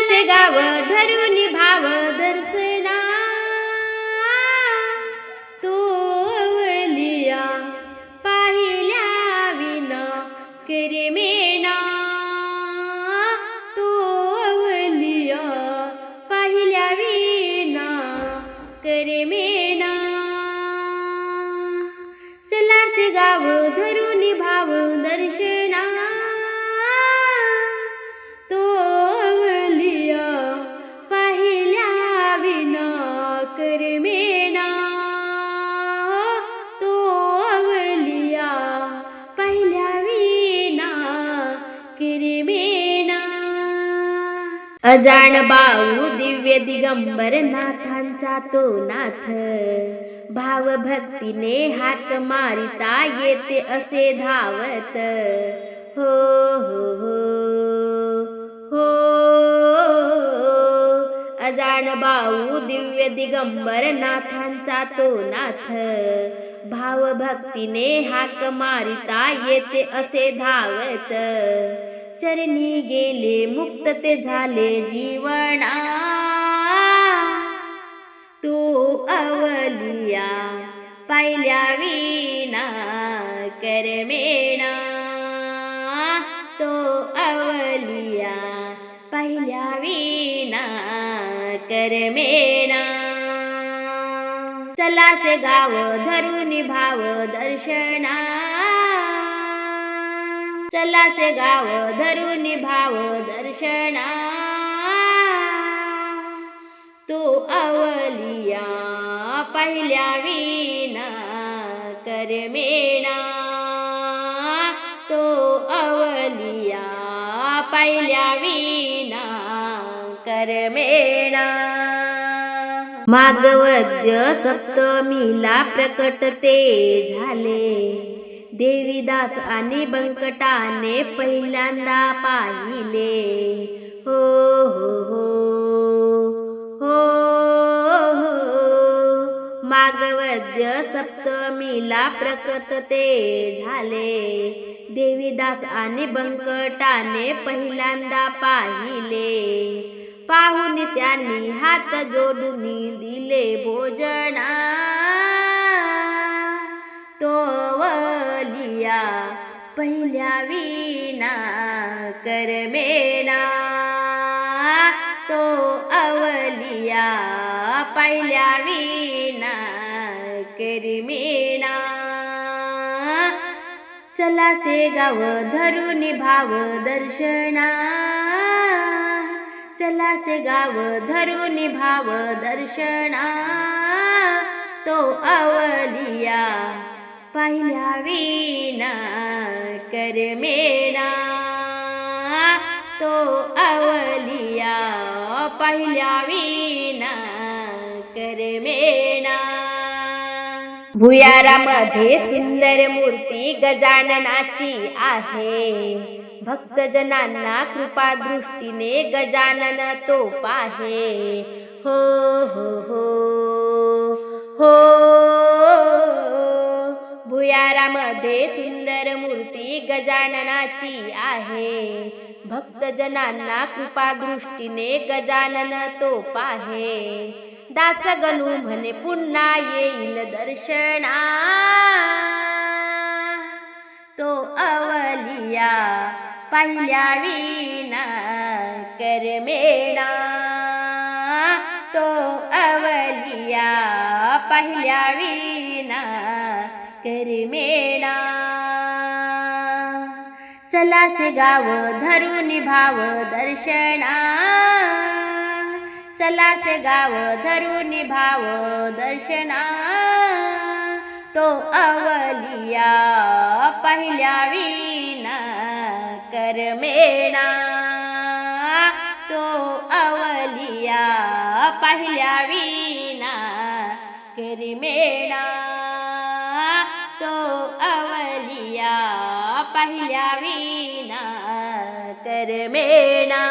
चलासे गाव धरून भाव दर्शना तोवलिया पाहिल्या विना करे मेना तोवलिया पाहिल्या विना करे मेना चलासे गाव धरून भाव दर्शना तोवलिया पाहिल्या विना करे मेना तोवलिया पाहिल्या विना करे मेना अजाण बाऊ दिव्य दिगंबर नाथांचा तो नाथ भाव भक्तीने हाक मारिता येते असे धावत हो हो हो हो अजाण बाऊ दिव्य दिगंबर नाथांचा तो नाथ भाव भक्तीने हाक मारिता येते असे धावत चरणी गेले मुक्त ते झाले जीवना तो अवलिया पाहिल्या विना करमेना तो अवलिया पाहिल्या विना करमेना चलासे गाव धरून भाव दर्शना चलासे गाव धरून भाव दर्शना तो अवलिया पाहिल्या विना करमेना तो अवलिया पाहिल्या विना करमेना मागवद्य सप्तमीला प्रकट ते झाले देवीदास आणि बंकटाने पहिल्यांदा पाहिले हो हो हो हो मागवद्य सप्तमीला प्रकट ते झाले देवीदास आणि बंकटाने पहिल्यांदा पाहिले पाहून त्यांनी हात जोडून दिले भोजना तोवलिया पहिल्या विना करमेना तो अवलिया पाहिल्या विना करमेना चलासे गाव धरून भाव दर्शना चलासे गाव धरून भाव दर्शना तो अवलिया पाहिल्या विना करमेना तो अवलिया पाहिल्या विना करमेना भुयारामध्ये सुंदर मूर्ती गजाननाची आहे भक्तजनांना कृपा दृष्टीने गजानन तो पाहे हो हो हो हो भुयारामध्ये सुंदर मूर्ती गजाननाची आहे भक्तजनांना कृपा दृष्टीने गजानन तो पाहे दास गणू म्हणे पुन्हा येईल दर्शना तो अवलिया पाहिल्या विना करमेना तो अवलिया पाहिल्या विना करमेना चलासे गाव धरून भाव दर्शना चलासे गाव धरून भाव दर्शना तो अवलिया पाहिल्या विना करमेना तो अवलिया पाहिल्या विना करमेना तो अवलिया पाहिल्या विना करमेना।